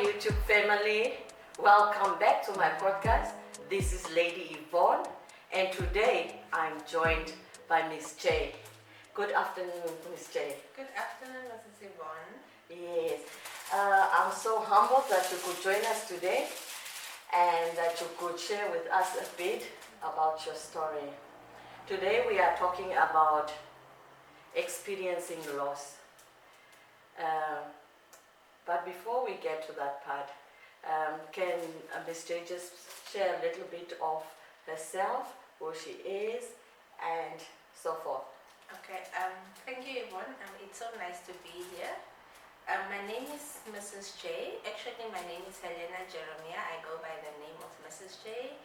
YouTube family, welcome back to my podcast. This is Lady Yvonne, and today I'm joined by Miss J. Good afternoon, Miss J. Good afternoon, Mrs. Yvonne. Yes, I'm so humbled that you could join us today and that you could share with us a bit about your story. Today we are talking about experiencing loss. But before we get to that part, can Ms. J just share a little bit of herself, who she is, and so forth? Okay, thank you, Yvonne. It's so nice to be here. My name is Mrs. J. Actually, my name is Helena Jeremiah. I go by the name of Mrs. J.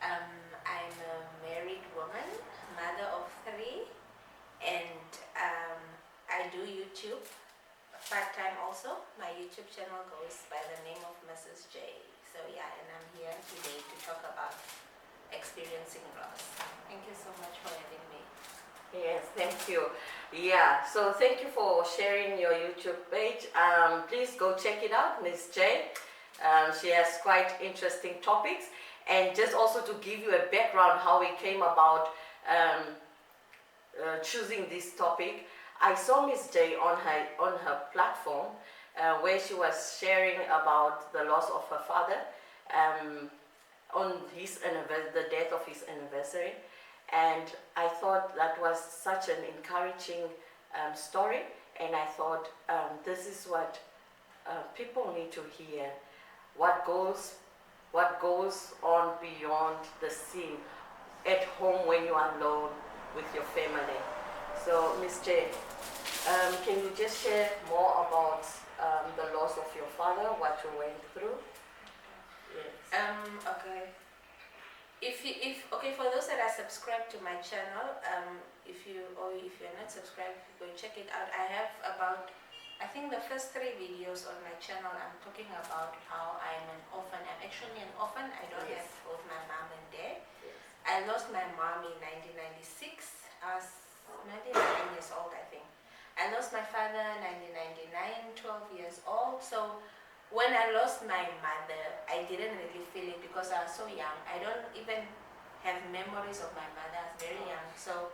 I'm a married woman, mother of 3, and I do YouTube part-time also. My YouTube channel goes by the name of Mrs. J. So yeah, and I'm here today to talk about experiencing loss. Thank you so much for having me. Yes, thank you. Yeah, so thank you for sharing your YouTube page. Please go check it out, Miss J. She has quite interesting topics. And just also to give you a background how we came about choosing this topic, I saw Miss J on her platform where she was sharing about the loss of her father on the death of his anniversary, and I thought that was such an encouraging story, and I thought this is what people need to hear, what goes on beyond the scene at home when you are alone with your family. So, Miss J, can you just share more about the loss of your father, what you went through? Yes. Okay. For those that are subscribed to my channel, if you're not subscribed, go check it out. I have I think the first 3 videos on my channel, I'm talking about how I'm an orphan. I'm actually an orphan. I don't have both my mom and dad. Yes. I lost my mom in 1996. I was 99 years old, I think. I lost my father in 1999, 12 years old. So when I lost my mother, I didn't really feel it because I was so young. I don't even have memories of my mother. I was very young. So,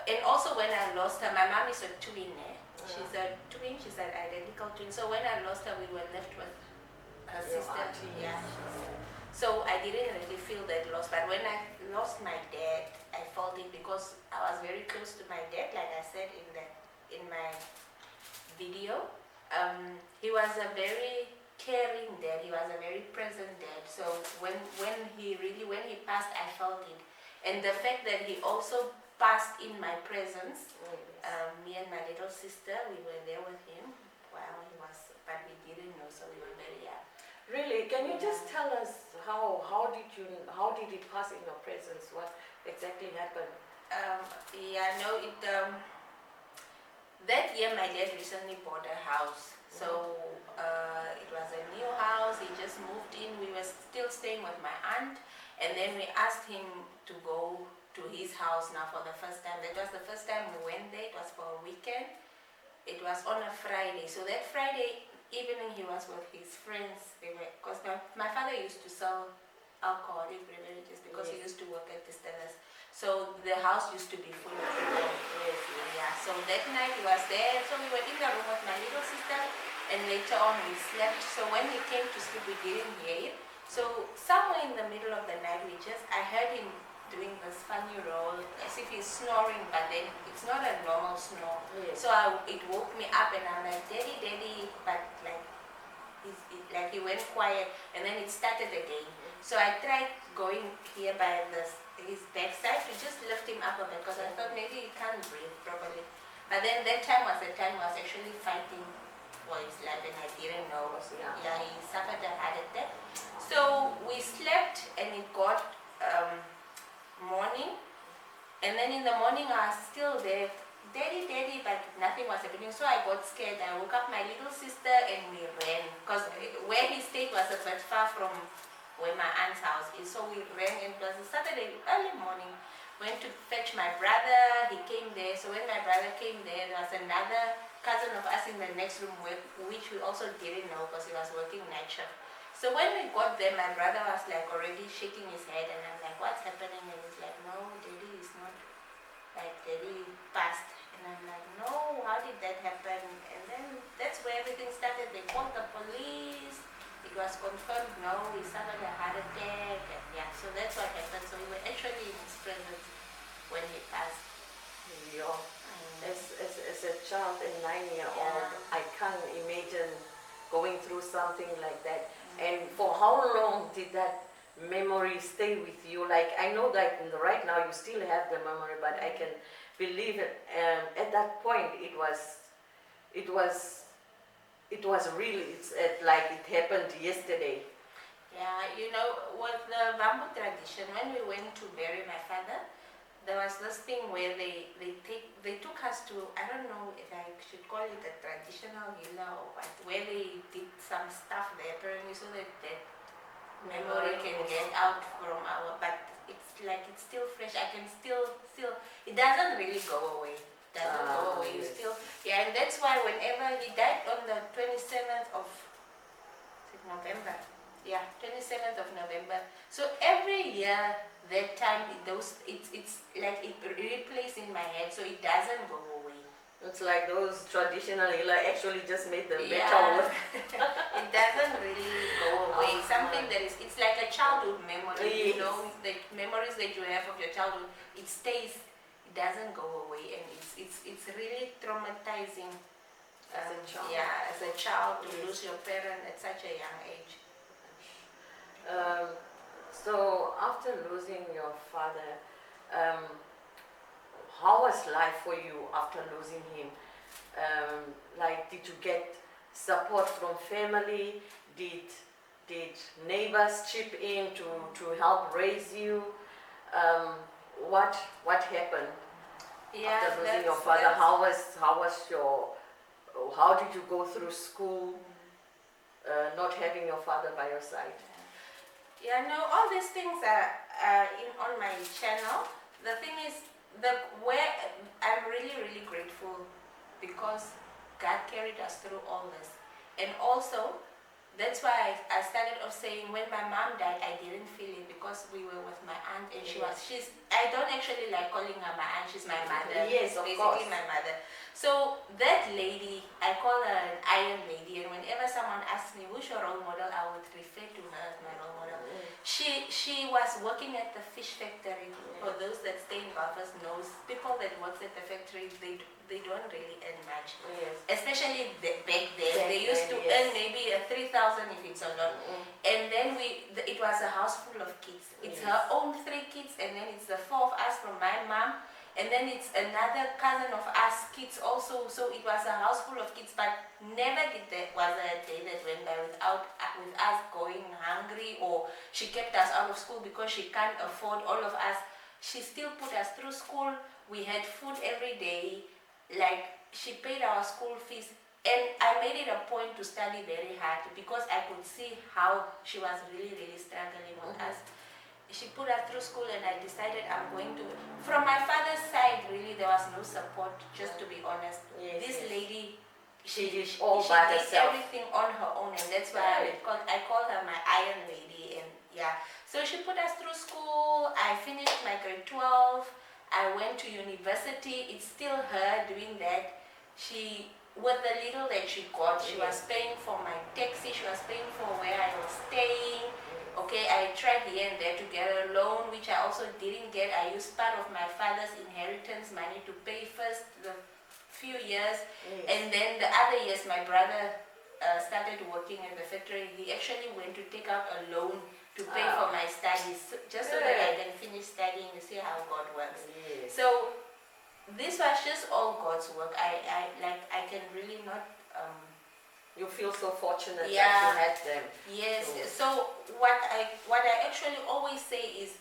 and also when I lost her, my mom is a twin. She's a twin. She's an identical twin. So when I lost her, we were left with her sister. Yeah. So I didn't really feel that loss. But when I lost my dad, I felt it because I was very close to my dad, like I said in my video. He was a very caring dad. He was a very present dad. So when he passed, I felt it. And the fact that he also passed in my presence, me and my little sister, we were there with him while he was, but we didn't know, so we were very young. Really? Can you just tell us how did it pass in your presence? What exactly happened? That year my dad recently bought a house. So it was a new house. He just moved in. We were still staying with my aunt, and then we asked him to go to his house now for the first time. That was the first time we went there. It was for a weekend. It was on a Friday. So that Friday evening he was with his friends. Because my father used to sell alcoholic beverages because he used to work at distillers. So the house used to be full of people. Yeah. So that night he was there. So we were in the room with my little sister, and later on we slept. So when he came to sleep, we didn't hear it. So somewhere in the middle of the night, I heard him doing this funny roll, as if he's snoring, but then it's not a normal snore. So it woke me up, and I'm like, Daddy, Daddy, but he went quiet, and then it started again. So I tried going here by his bedside to just lift him up a bit, because I thought maybe he can't breathe properly. But then that time was the time he was actually fighting for his life, and I didn't know. Yeah, he suffered a heart attack. So we slept, and it got morning, and then in the morning I was still there, Daddy, Daddy, but nothing was happening. So I got scared. I woke up my little sister and we ran, because where he stayed was a bit far from where my aunt's house is. So we ran, and it was a Saturday early morning. Went to fetch my brother. He came there. So when my brother came there was another cousin of us in the next room, which we also didn't know because he was working night shift. So when we got there, my brother was like already shaking his head, and I'm like, what's happening? And he's like, no, daddy is not, like daddy passed. And I'm like, no, how did that happen? And then that's where everything started. They called the police. It was confirmed, no, he suffered a heart attack. And yeah, so that's what happened. So we were actually in his presence when he passed. Yeah. As a child and 9-year-old, Yeah. I can't imagine going through something like that. And for how long did that memory stay with you? Like, I know that right now you still have the memory, but I can believe it. At that point, it was really, like it happened yesterday. Yeah, you know, with the Bamboo tradition, when we went to bury my father, there was this thing where they took us to, I don't know if I should call it a traditional villa or what, where they did some stuff there apparently so that memory can get out from our, but it's like it's still fresh. I can still, it doesn't really go away. Doesn't go away. You Yes. still, yeah, and that's why whenever he died on the 27th of November, yeah, 27th of November. So every year that time, it's like it replays in my head, so it doesn't go away. It's like those traditional healer actually just made the Yeah. better work. It doesn't really go away. Something that is, it's like a childhood memory, you Yes. know, the memories that you have of your childhood, it stays, it doesn't go away, and it's really traumatizing. As a child. Yeah, as a child to Yes. lose your parent at such a young age. So after losing your father, how was life for you after losing him? Like, did you get support from family? Did neighbors chip in to help raise you? What happened Yeah, after losing your that's- father? that's- How did you go through school, not having your father by your side? Yeah, no, all these things are on my channel. The thing is, where I'm really grateful because God carried us through all this. And also, that's why I started off saying when my mom died, I didn't feel it because we were with my aunt and I don't actually like calling her my aunt, she's my mother. Yes, of Basically course. my mother. So that lady, I call her an iron lady, and whenever someone asks me who's your role model, I would refer to her as my role model. She was working at the fish factory. For those that stay in Belfast knows, people that work at the factory, they don't really earn much. Yes. Especially back then, Back they used to then, yes. earn maybe 3,000 if it's a lot. And then it was a house full of kids. It's Yes. her own 3 kids, and then it's the 4 of us from my mom, and then it's another cousin of us kids also. So it was a house full of kids, but never was there a day that went by without with us going hungry, or she kept us out of school because she can't afford all of us. She still put us through school. We had food every day. Like, she paid our school fees. And I made it a point to study very hard because I could see how she was really struggling with us. She put us through school, and I decided I'm going to. From my father's side, really, there was no support, just to be honest. Yes, This yes. lady, She did all by did herself. everything on her own, and that's why I call her my iron lady. And yeah, so she put us through school. I finished my grade 12. I went to university. It's still her doing that. With the little that she got, she was paying for my taxi. She was paying for where I was staying. Okay, I tried here and there to get a loan, which I also didn't get. I used part of my father's inheritance money to pay first the few years, Yes. and then the other years my brother started working at the factory. He actually went to take out a loan to pay for my studies, just so that I can finish studying. You see how God works. Yes. So this was just all God's work. I can really not. You feel so fortunate that Yeah. you had them. Yes. So- So what I actually always say is,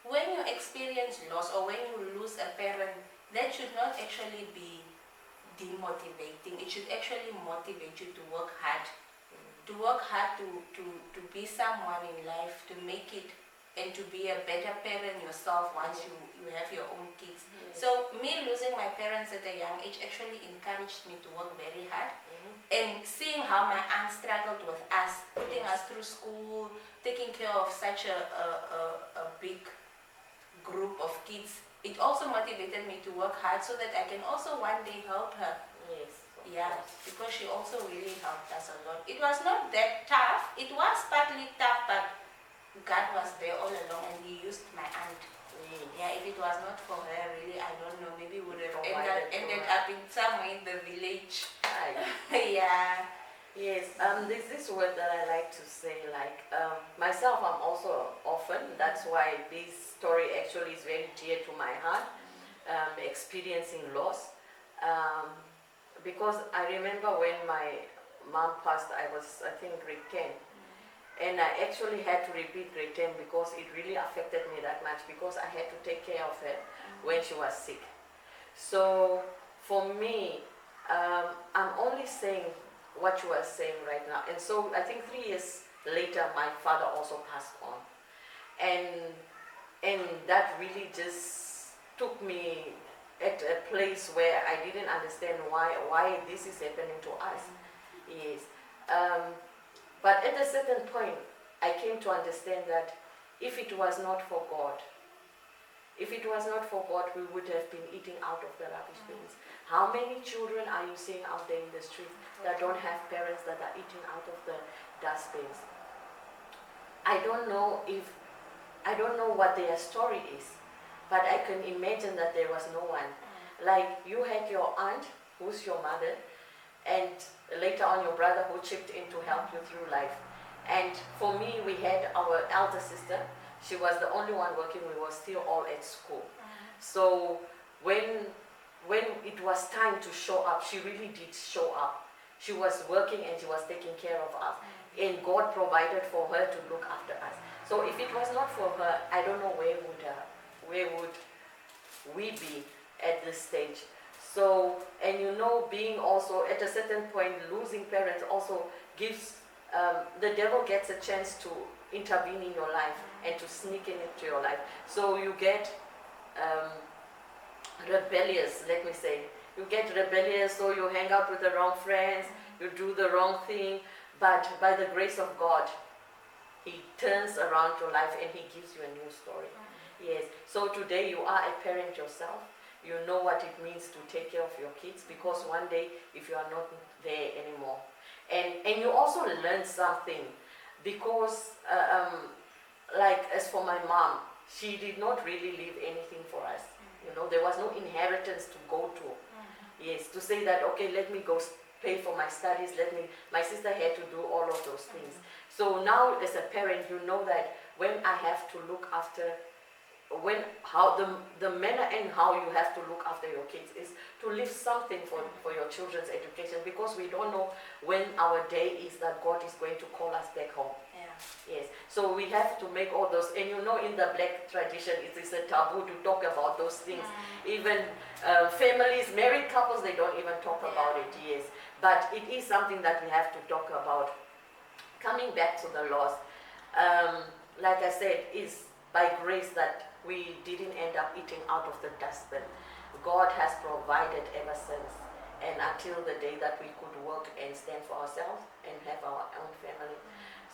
when you experience loss or when you lose a parent, that should not actually be demotivating. It should actually motivate you to work hard. To work hard to be someone in life, to make it and to be a better parent yourself once you have your own kids. So me losing my parents at a young age actually encouraged me to work very hard. And seeing how my aunt struggled with us, putting us through school, taking care of such a big group of kids, it also motivated me to work hard so that I can also one day help her. Yes. of Yeah, course. because she also really helped us a lot. It was not that tough. It was partly tough, but God was there all along and He used my aunt. Yes. Yeah, if it was not for her, really, I don't know, maybe we would have Provided ended for her. up in somewhere in the village. Right. Yeah. Yes, there's this word that I like to say, like, myself, I'm also an orphan. That's why this story actually is very dear to my heart, experiencing loss. Because I remember when my mom passed, I was, I think, grade 10. And I actually had to repeat grade 10 because it really affected me that much, because I had to take care of her when she was sick. So for me, I'm only saying what you are saying right now. And so I think 3 years later, my father also passed on. And that really just took me at a place where I didn't understand why this is happening to us. Yes. But at a certain point, I came to understand that if it was not for God, we would have been eating out of the rubbish bins. How many children are you seeing out there in the street that don't have parents that are eating out of the dustbins? I don't know what their story is, but I can imagine that there was no one. Like you had your aunt, who's your mother, and later on your brother who chipped in to help you through life. And for me, we had our elder sister. She was the only one working. We were still all at school. So when it was time to show up, she really did show up. She was working and she was taking care of us. And God provided for her to look after us. So if it was not for her, I don't know where would we be at this stage. So, and you know, being also at a certain point, losing parents also gives, the devil gets a chance to intervene in your life and to sneak in into your life. So you get rebellious, let me say. You get rebellious, so you hang out with the wrong friends, you do the wrong thing, but by the grace of God, He turns around your life and He gives you a new story. Yes, so today you are a parent yourself. You know what it means to take care of your kids, because one day, if you are not there anymore, and you also learn something, because like as for my mom, she did not really leave anything for us. You know, there was no inheritance to go to. Yes, to say that, okay, let me go pay for my studies, my sister had to do all of those things. So now as a parent, you know that when I have to look after, the manner and how you have to look after your kids is to leave something for your children's education, because we don't know when our day is that God is going to call us back home. Yes, so we have to make all those, and you know, in the black tradition, it is a taboo to talk about those things. Even families, married couples, they don't even talk about it. Yes, but it is something that we have to talk about. Coming back to the loss, like I said, is by grace that we didn't end up eating out of the dustbin. God has provided ever since, and until the day that we could work and stand for ourselves and have our own family.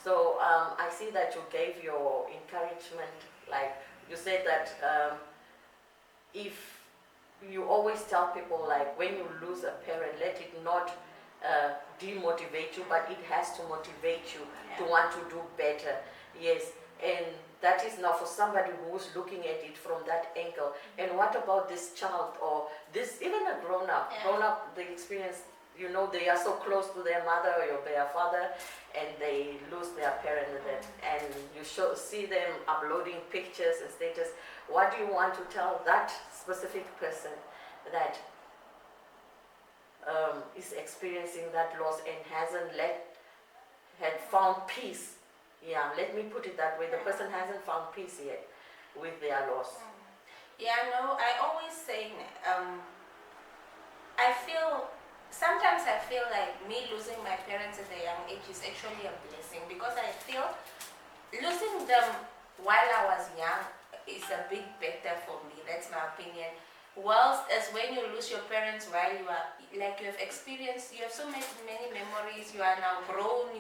So I see that you gave your encouragement, like you said that if you always tell people, like when you lose a parent, let it not demotivate you, but it has to motivate you to want to do better. Yes, and that is now for somebody who's looking at it from that angle. And what about this child, or this, even a grown-up? Grown-up, the experience, you know, they are so close to their mother or their father, and they lose their parent, and you see them uploading pictures and status. What do you want to tell that specific person that is experiencing that loss and had found peace? Yeah, let me put it that way. The person hasn't found peace yet with their loss. Yeah, no, I always say, sometimes I feel like me losing my parents at a young age is actually a blessing, because I feel losing them while I was young is a bit better for me. That's my opinion. Whilst as when you lose your parents while you are like you have experienced, you have so many memories. You are now grown.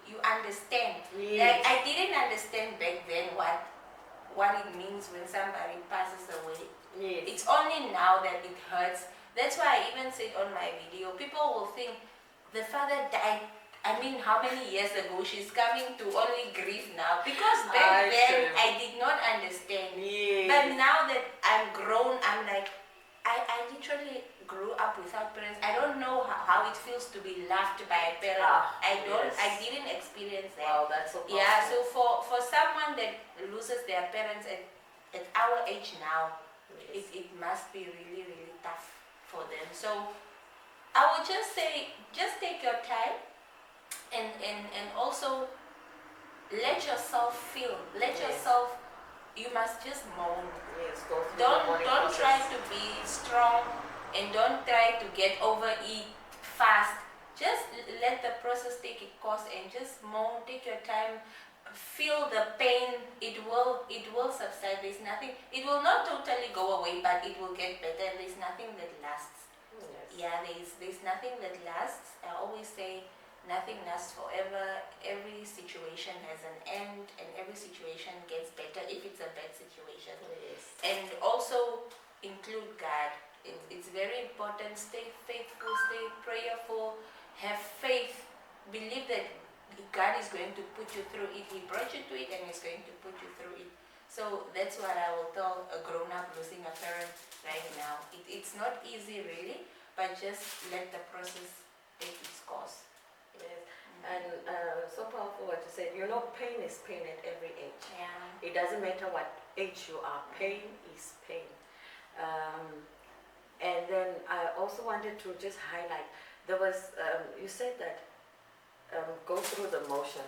You understand. Like Yes. I didn't understand back then what it means when somebody passes away. Yes. It's only now that it hurts. That's why I even said on my video, people will think the father died. I mean, how many years ago? She's coming to only grief now. Because back then, I did not understand. Yes. But now that I'm grown, I'm like, I literally grew up without parents. I don't know how it feels to be loved by a parent. I didn't experience that. Wow, that's so powerful. Yeah, so for someone that loses their parents at our age now, Yes. it must be really, really tough for them. So I would just say, just take your time and also let yourself feel. Let Yes. yourself, you must just moan. Yes, go through the mourning Don't try process. to be strong and don't try to get over it fast. Just let the process take its course and just moan, take your time, feel the pain. It will subside. There's nothing, it will not totally go away, but it will get better. There's nothing that lasts. Yes. Yeah, there's nothing that lasts. I always say nothing lasts forever. Every situation has an end and every situation gets better if it's a bad situation. Yes. And also include God. It's very important. Stay faithful, stay prayerful, have faith, believe that God is going to put you through it. He brought you to it and He's going to put you through it. So that's what I will tell a grown-up losing a parent right now. It's not easy really, but just let the process take its course. Yes. And so powerful what you said. You know, pain is pain at every age. Yeah. It doesn't matter what age you are. Pain is pain. And then I also wanted to just highlight. There was you said that go through the motion.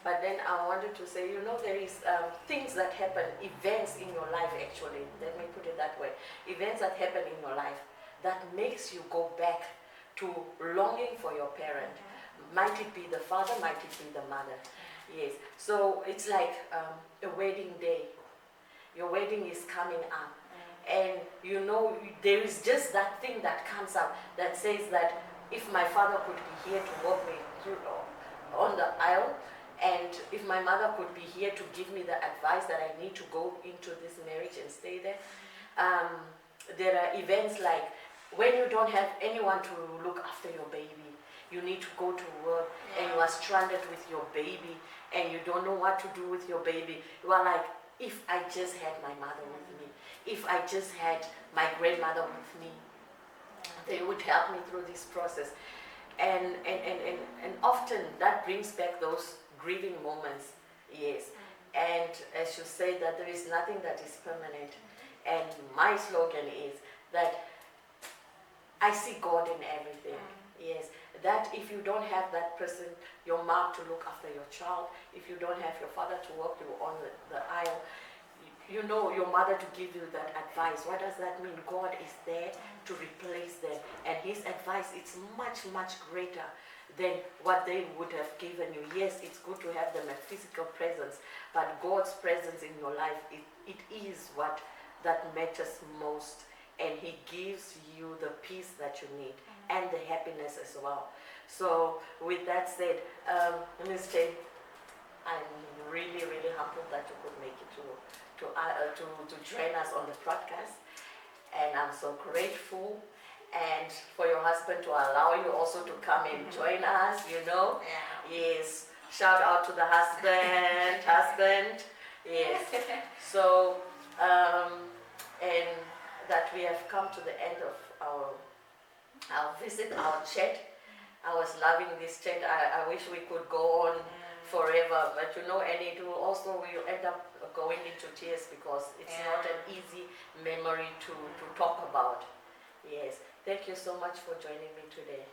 But then I wanted to say, you know, there is things that happen, events in your life actually, let me put it that way, events that happen in your life that makes you go back to longing for your parent. Might it be the father, might it be the mother. Yes, so it's like a wedding day. Your wedding is coming up. And you know, there is just that thing that comes up that says that if my father could be here to walk me through on the aisle, and if my mother could be here to give me the advice that I need to go into this marriage and stay there. There are events like when you don't have anyone to look after your baby, you need to go to work and you are stranded with your baby and you don't know what to do with your baby. You are like, if I just had my mother with me, if I just had my grandmother with me, they would help me through this process. And often that brings back those grieving moments, yes. And as you say that there is nothing that is permanent. And my slogan is that I see God in everything, yes. That if you don't have that person, your mom to look after your child, if you don't have your father to walk you on the aisle, you know, your mother to give you that advice. What does that mean? God is there to replace them. And His advice is much, much greater than what they would have given you. Yes, it's good to have them a physical presence, but God's presence in your life, it is what that matters most. And He gives you the peace that you need and the happiness as well. So with that said, Ms. Jane, I'm really, really humbled that you could make it to join us on the podcast, and I'm so grateful. And for your husband to allow you also to come and join us, you know. Yes, shout out to the husband, yes. So, and that we have come to the end of our visit, our chat. I was loving this chat. I wish we could go on forever, but you know, and it will also, we'll end up going into tears because it's not an easy memory to talk about. Yes, thank you so much for joining me today.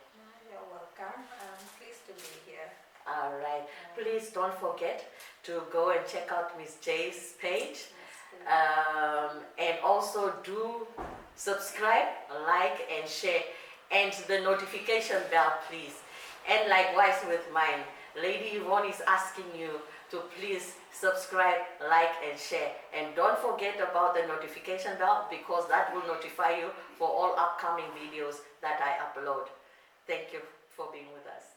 You're welcome. I'm pleased to be here. All right, please don't forget to go and check out Miss Jay's page, and also do subscribe, like and share, and the notification bell please. And likewise with mine. Lady Yvonne is asking you to please subscribe, like, and share. And don't forget about the notification bell, because that will notify you for all upcoming videos that I upload. Thank you for being with us.